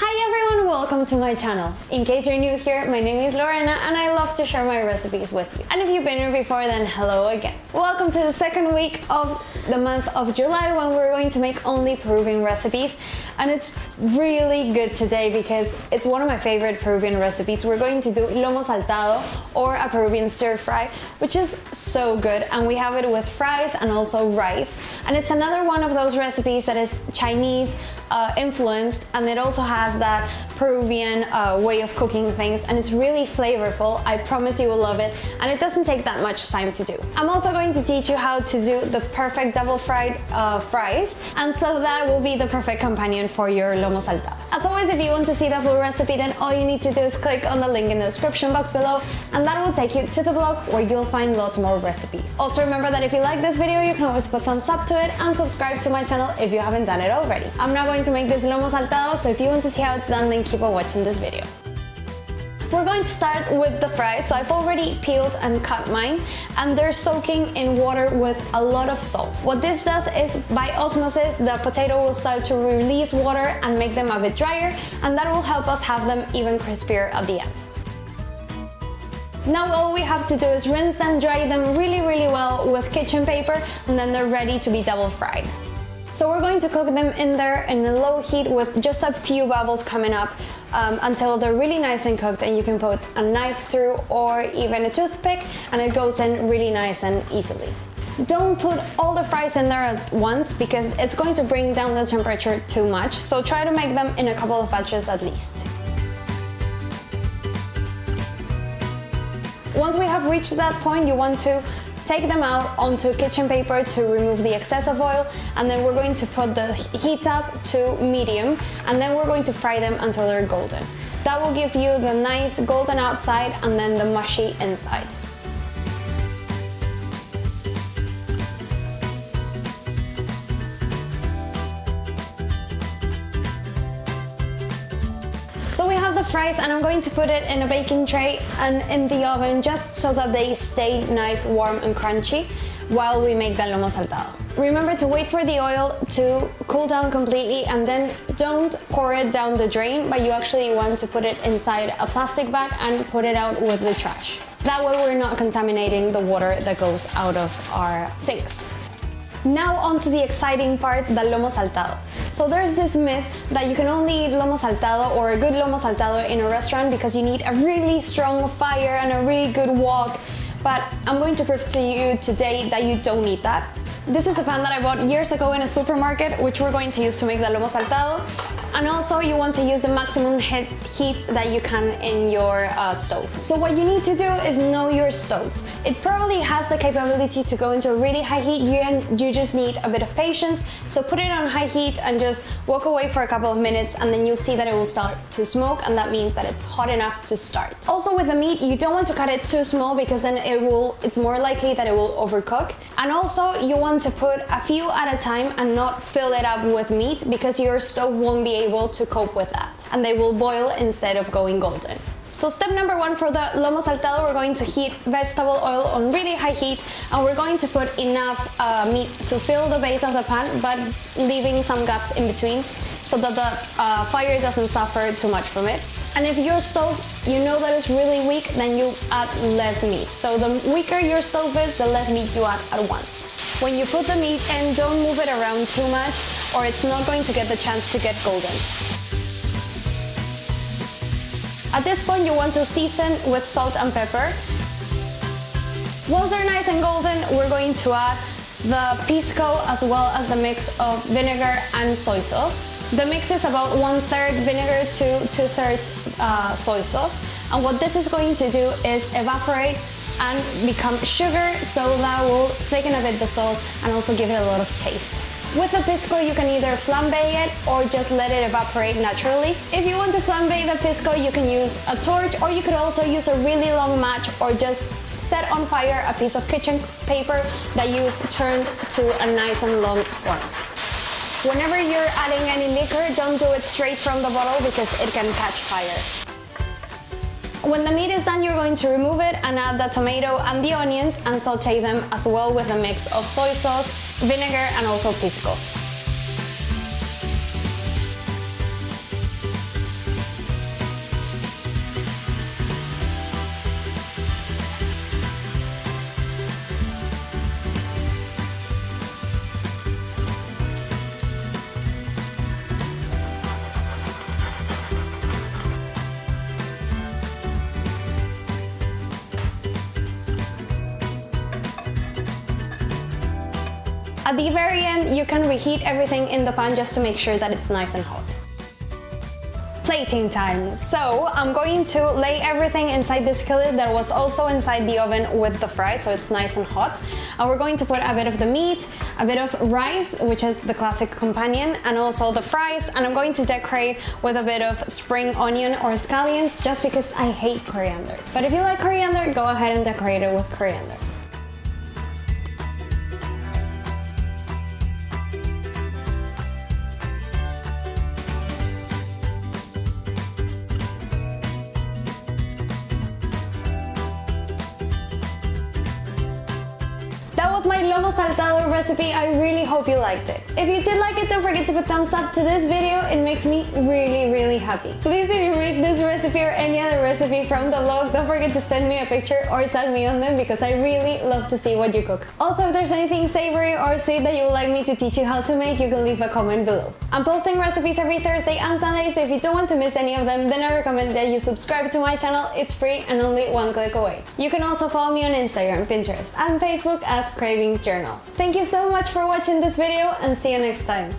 Hi everyone, welcome to my channel. In case you're new here, my name is Lorena and I love to share my recipes with you. And if you've been here before, then hello again. Welcome to the second week of the month of July when we're going to make only Peruvian recipes. And it's really good today because it's one of my favorite Peruvian recipes. We're going to do Lomo Saltado or a Peruvian stir fry, which is so good. And we have it with fries and also rice. And it's another one of those recipes that is Chinese influenced, and it also has that Peruvian way of cooking things, and it's really flavorful. I promise you will love it, and it doesn't take that much time to do. I'm also going to teach you how to do the perfect double fried fries, and so that will be the perfect companion for your Lomo Saltado. As always, if you want to see the full recipe, then all you need to do is click on the link in the description box below, and that will take you to the blog where you'll find lots more recipes. Also remember that if you like this video, you can always put thumbs up to it and subscribe to my channel if you haven't done it already. I'm now going to make this Lomo Saltado, so if you want to see how it's done, then keep on watching this video. We're going to start with the fries. So I've already peeled and cut mine, and they're soaking in water with a lot of salt. What this does is, by osmosis, the potato will start to release water and make them a bit drier, and that will help us have them even crispier at the end. Now all we have to do is rinse and dry them really well with kitchen paper, and then they're ready to be double fried. So we're going to cook them in there in a low heat with just a few bubbles coming up until they're really nice and cooked, and you can put a knife through or even a toothpick and it goes in really nice and easily. Don't put all the fries in there at once because it's going to bring down the temperature too much, so try to make them in a couple of batches at least. Once we have reached that point, you want to take them out onto kitchen paper to remove the excess of oil, and then we're going to put the heat up to medium, and then we're going to fry them until they're golden. That will give you the nice golden outside and then the mushy inside. So we have the fries, and I'm going to put it in a baking tray and in the oven just so that they stay nice, warm and crunchy while we make the Lomo Saltado. Remember to wait for the oil to cool down completely, and then don't pour it down the drain, but you actually want to put it inside a plastic bag and put it out with the trash. That way we're not contaminating the water that goes out of our sinks. Now on to the exciting part, the Lomo Saltado. So there's this myth that you can only eat Lomo Saltado or a good Lomo Saltado in a restaurant because you need a really strong fire and a really good wok, but I'm going to prove to you today that you don't need that. This is a pan that I bought years ago in a supermarket, which we're going to use to make the Lomo Saltado. And also you want to use the maximum heat that you can in your stove. So what you need to do is know your stove. It probably has the capability to go into a really high heat. You just need a bit of patience. So put it on high heat and just walk away for a couple of minutes, and then you'll see that it will start to smoke, and that means that it's hot enough to start. Also with the meat, you don't want to cut it too small because then it's more likely that it will overcook. And also you want to put a few at a time and not fill it up with meat because your stove won't be able to cope with that, and they will boil instead of going golden. So step number one for the Lomo Saltado, we're going to heat vegetable oil on really high heat, and we're going to put enough meat to fill the base of the pan, but leaving some gaps in between so that the fire doesn't suffer too much from it. And if your stove, you know that it's really weak, then you add less meat. So the weaker your stove is, the less meat you add at once. When you put the meat in, don't move it around too much or it's not going to get the chance to get golden. At this point, you want to season with salt and pepper. Once they're nice and golden, we're going to add the pisco as well as the mix of vinegar and soy sauce. The mix is about 1/3 vinegar to 2/3 soy sauce. And what this is going to do is evaporate and become sugar, so that will thicken a bit the sauce and also give it a lot of taste. With the pisco, you can either flambe it or just let it evaporate naturally. If you want to flambe the pisco, you can use a torch, or you could also use a really long match, or just set on fire a piece of kitchen paper that you've turned to a nice and long form. Whenever you're adding any liquor, don't do it straight from the bottle because it can catch fire. When the meat is done, you're going to remove it and add the tomato and the onions and saute them as well with a mix of soy sauce, vinegar and also pisco. At the very end, you can reheat everything in the pan just to make sure that it's nice and hot. Plating time. So I'm going to lay everything inside this skillet that was also inside the oven with the fries, so it's nice and hot. And we're going to put a bit of the meat, a bit of rice, which is the classic companion, and also the fries, and I'm going to decorate with a bit of spring onion or scallions just because I hate coriander. But if you like coriander, go ahead and decorate it with coriander. That was my Lomo Saltado recipe. I really hope you liked it. If you did like it, don't forget to put thumbs up to this video. It makes me really happy. Please, if you make this recipe or any other recipe from the vlog, don't forget to send me a picture or tag me on them because I really love to see what you cook. Also, if there's anything savory or sweet that you would like me to teach you how to make, you can leave a comment below. I'm posting recipes every Thursday and Sunday, so if you don't want to miss any of them, then I recommend that you subscribe to my channel. It's free and only one click away. You can also follow me on Instagram, Pinterest, and Facebook as Cravings Journal. Thank you so much for watching this video and see you next time.